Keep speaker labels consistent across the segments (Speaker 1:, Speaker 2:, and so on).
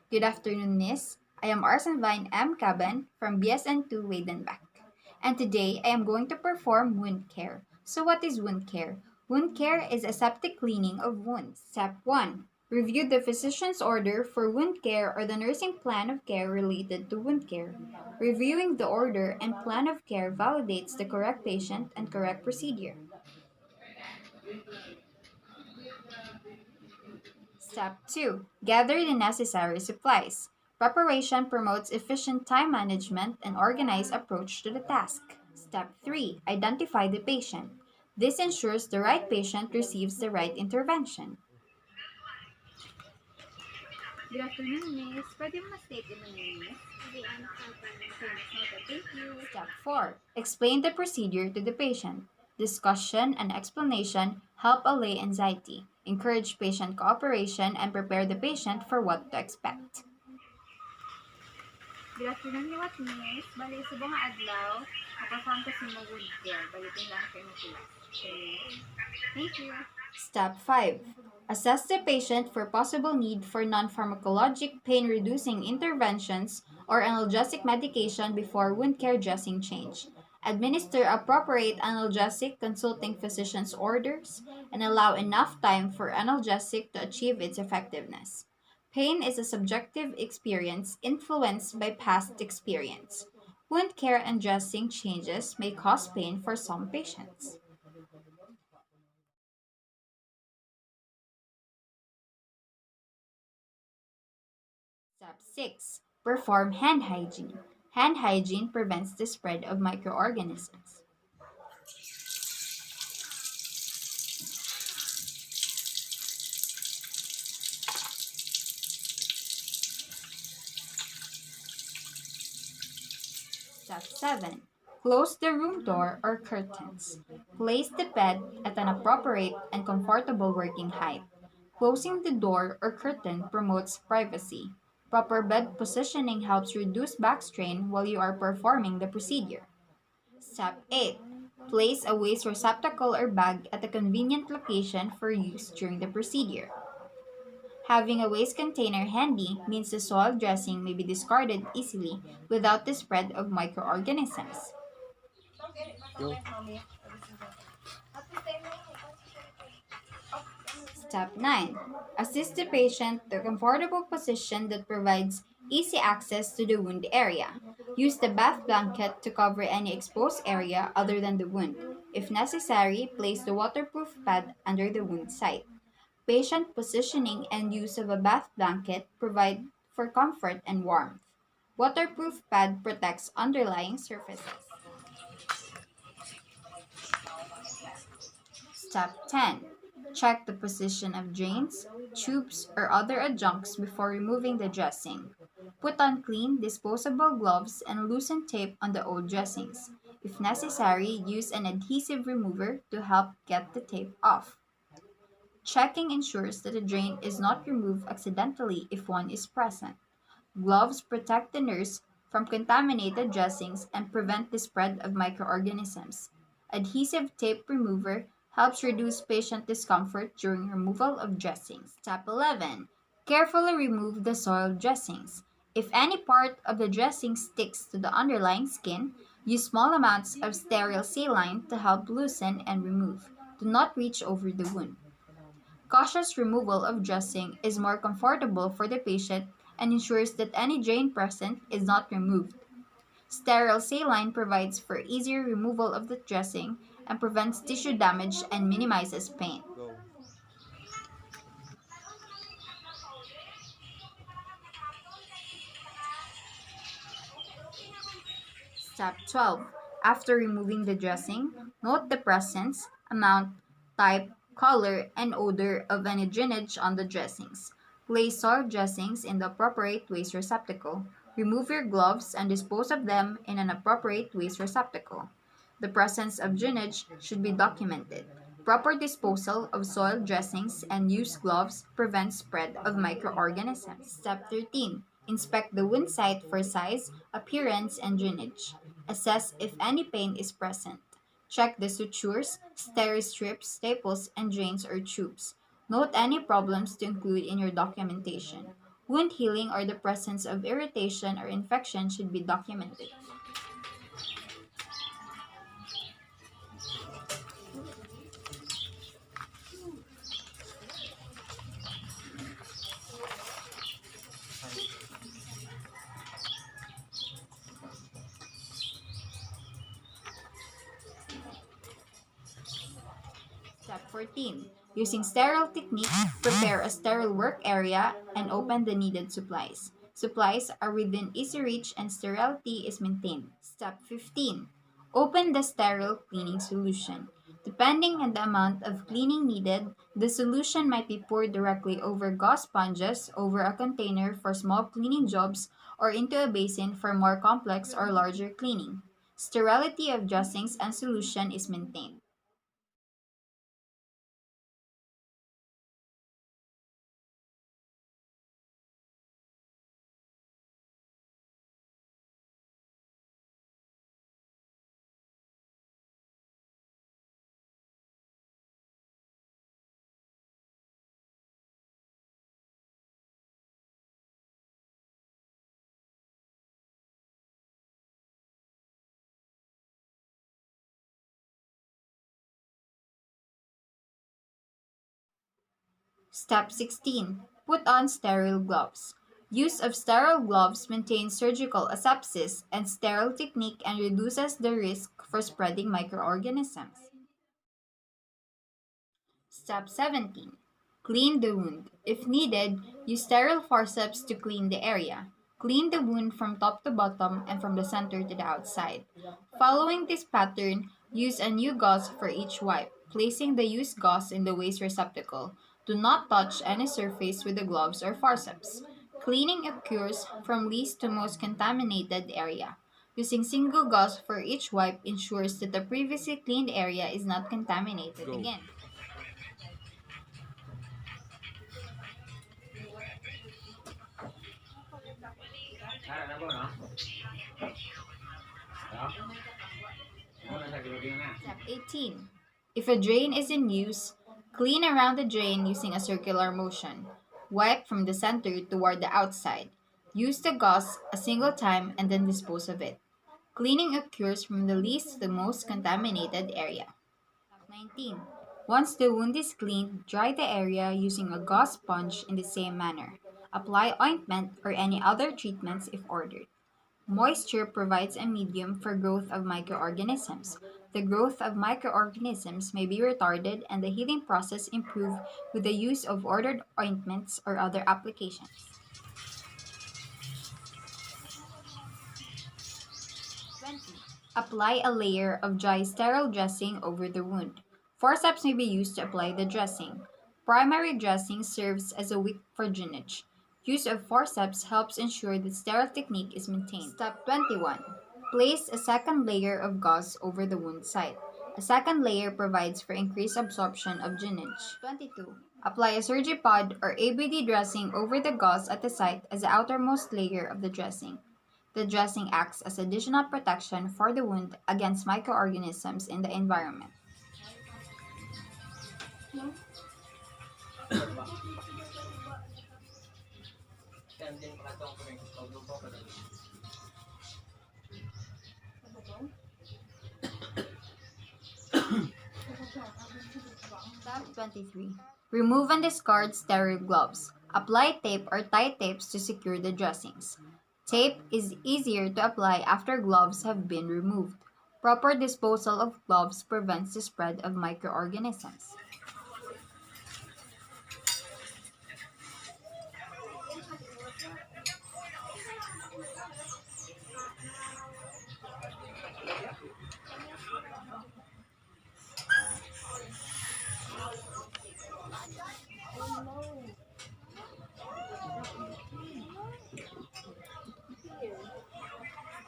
Speaker 1: Good afternoon, Miss. I am Arsen Vine M. Caban from BSN2 Weidenbach. And today I am going to perform wound care. So what is wound care? Wound care is aseptic cleaning of wounds. Step 1. Review the physician's order for wound care or the nursing plan of care related to wound care. Reviewing the order and plan of care validates the correct patient and correct procedure. Step 2. Gather the necessary supplies. Preparation promotes efficient time management and organized approach to the task. Step 3. Identify the patient. This ensures the right patient receives the right intervention. Good afternoon, Miss. Pwede mo state mo name, Miss? Thank you. Step 4. Explain the procedure to the patient. Discussion and explanation help allay anxiety, encourage patient cooperation, and prepare the patient for what to expect. Good afternoon, liwat, Miss. Bali, subong nga adlaw, makaperform ko sa mga wound care. Balitin lang kayo mo class. Okay. Thank you. Step 5. Assess the patient for possible need for non-pharmacologic pain-reducing interventions or analgesic medication before wound care dressing change. Administer appropriate analgesic consulting physician's orders and allow enough time for analgesic to achieve its effectiveness. Pain is a subjective experience influenced by past experience. Wound care and dressing changes may cause pain for some patients. Step 6. Perform hand hygiene. Hand hygiene prevents the spread of microorganisms. Step 7. Close the room door or curtains. Place the bed at an appropriate and comfortable working height. Closing the door or curtain promotes privacy. Proper bed positioning helps reduce back strain while you are performing the procedure. Step 8. Place a waste receptacle or bag at a convenient location for use during the procedure. Having a waste container handy means the soil dressing may be discarded easily without the spread of microorganisms. Step 9. Assist the patient to a comfortable position that provides easy access to the wound area. Use the bath blanket to cover any exposed area other than the wound. If necessary, place the waterproof pad under the wound site. Patient positioning and use of a bath blanket provide for comfort and warmth. Waterproof pad protects underlying surfaces. Step 10. Check the position of drains, tubes, or other adjuncts before removing the dressing. Put on clean, disposable gloves and loosen tape on the old dressings. If necessary, use an adhesive remover to help get the tape off. Checking ensures that the drain is not removed accidentally if one is present. Gloves protect the nurse from contaminated dressings and prevent the spread of microorganisms. Adhesive tape remover helps reduce patient discomfort during removal of dressings. Step 11. Carefully remove the soiled dressings. If any part of the dressing sticks to the underlying skin, use small amounts of sterile saline to help loosen and remove. Do not reach over the wound. Cautious removal of dressing is more comfortable for the patient and ensures that any drain present is not removed. Sterile saline provides for easier removal of the dressing and prevents tissue damage and minimizes pain. Step 12. After removing the dressing, note the presence, amount, type, color, and odor of any drainage on the dressings. Place soiled dressings in the appropriate waste receptacle. Remove your gloves and dispose of them in an appropriate waste receptacle. The presence of drainage should be documented. Proper disposal of soiled dressings and used gloves prevents spread of microorganisms. Step 13. Inspect the wound site for size, appearance, and drainage. Assess if any pain is present. Check the sutures, steri-strips, staples, and drains or tubes. Note any problems to include in your documentation. Wound healing or the presence of irritation or infection should be documented. Step 14. Using sterile technique, prepare a sterile work area and open the needed supplies. Supplies are within easy reach and sterility is maintained. Step 15. Open the sterile cleaning solution. Depending on the amount of cleaning needed, the solution might be poured directly over gauze sponges, over a container for small cleaning jobs, or into a basin for more complex or larger cleaning. Sterility of dressings and solution is maintained. Step 16. Put on sterile gloves. Use of sterile gloves maintains surgical asepsis and sterile technique and reduces the risk for spreading microorganisms. Step 17. Clean the wound. If needed, use sterile forceps to clean the area. Clean the wound from top to bottom and from the center to the outside. Following this pattern, use a new gauze for each wipe, placing the used gauze in the waste receptacle. Do not touch any surface with the gloves or forceps. Cleaning occurs from least to most contaminated area. Using single gauze for each wipe ensures that the previously cleaned area is not contaminated again. Step 18. If a drain is in use, clean around the drain using a circular motion. Wipe from the center toward the outside. Use the gauze a single time and then dispose of it. Cleaning occurs from the least to the most contaminated area. Step 19. Once the wound is cleaned, dry the area using a gauze sponge in the same manner. Apply ointment or any other treatments if ordered. Moisture provides a medium for growth of microorganisms. The growth of microorganisms may be retarded and the healing process improved with the use of ordered ointments or other applications. 20. Apply a layer of dry sterile dressing over the wound. Forceps may be used to apply the dressing. Primary dressing serves as a wick for drainage. Use of forceps helps ensure that sterile technique is maintained. Step 21. Place a second layer of gauze over the wound site. A second layer provides for increased absorption of drainage. 22. Apply a Surgipod or ABD dressing over the gauze at the site as the outermost layer of the dressing. The dressing acts as additional protection for the wound against microorganisms in the environment. Step 23. Remove and discard sterile gloves. Apply tape or tie tapes to secure the dressings. Tape is easier to apply after gloves have been removed. Proper disposal of gloves prevents the spread of microorganisms.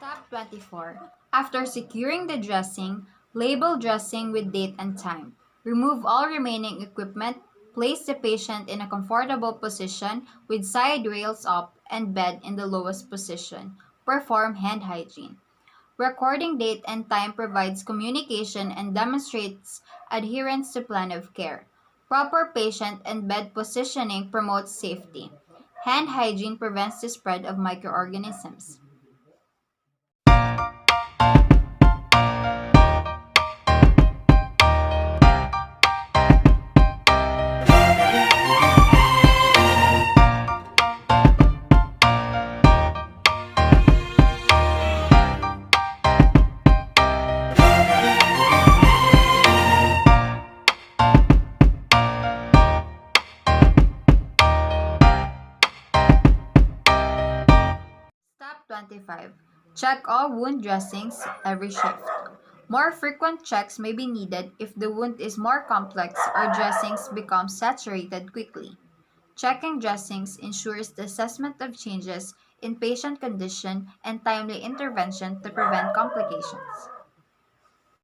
Speaker 1: Step 24. After securing the dressing, label dressing with date and time. Remove all remaining equipment. Place the patient in a comfortable position with side rails up and bed in the lowest position. Perform hand hygiene. Recording date and time provides communication and demonstrates adherence to plan of care. Proper patient and bed positioning promotes safety. Hand hygiene prevents the spread of microorganisms. Step 25. Check all wound dressings every shift. More frequent checks may be needed if the wound is more complex or dressings become saturated quickly. Checking dressings ensures the assessment of changes in patient condition and timely intervention to prevent complications.